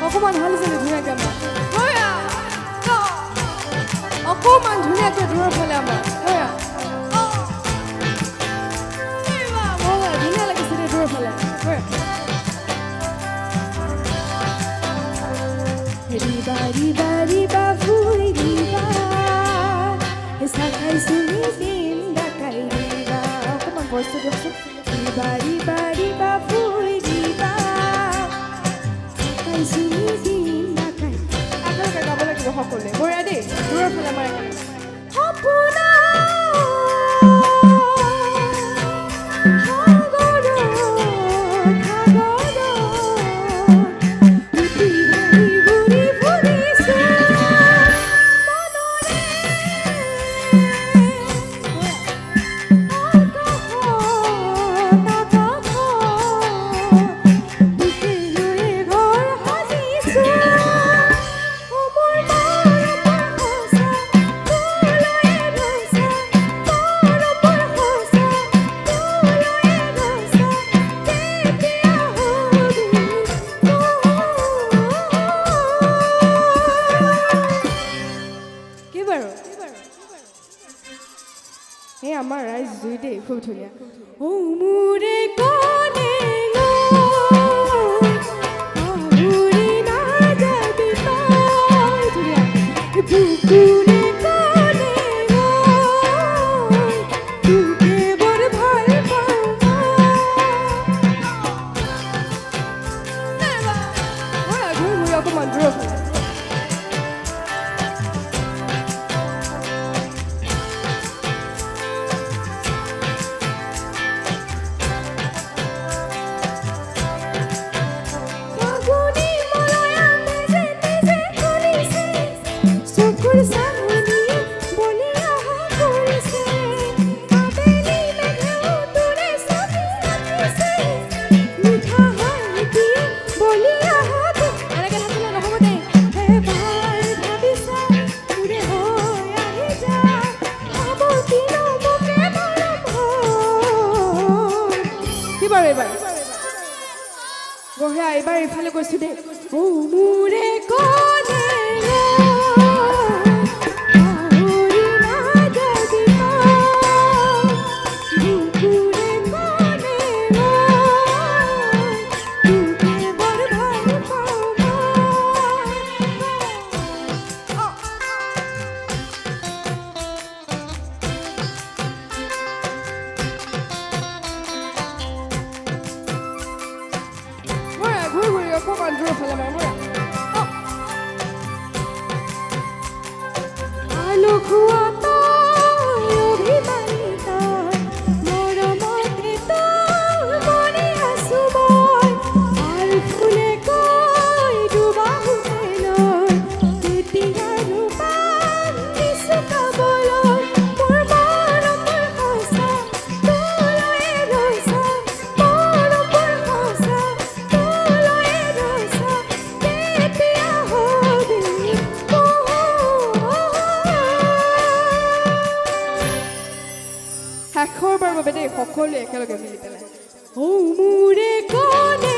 অকমান হালিছিলে ধুনীয়াকে আমাৰ অকমান ধুনীয়াকৈ দূৰৰ ফালে আমাৰ ধুনীয়া লাগিছিলে দূৰৰ ফালে ৰিবা ৰিবা ৰিবা ফুল ৰিবা চাকাই চুনি দিম ডাকাই ৰিবা অকমান বস্তু দিয়কচোন ৰিবা ৰিবা ৰিবা ফুল ৰিবা চাকাই চুনি দিম ডাকাই আপোনালোকে গাব লাগিব সকলোৱে বঢ়িয়া দেই দূৰৰ ফালে আমাৰ সপোনা আমাৰ ৰাইজ দুই দেই খুব ধুনীয়া ও মোৰে কনে মোৰে না যাবি তই ধুনীয়া বুকুৰে কনে তোকে বৰ ভাল পাওঁ ঘূৰি অকমান দূৰৰ ফালে বঢ়িয়া এইবাৰ এইফালে গৈছো দেই ও মোৰে কনে অকমান দূৰৰ ফালে মাৰ আলো খোৱা তই অভিমানী তই মৰমতে তই মৰি আছো মই আৰু ফুলে কৈ দুবাহুতে লৈ তেতিয়া ৰূপান দিছো পাবলৈ মোৰ মৰম মোৰ সঁচা তোলৈ ৰৈছা মৰম মোৰ সঁচা শেষৰবাৰ বাবে দেই সকলোৱে একেলগে মিলি পেলাই ও মোৰে কনে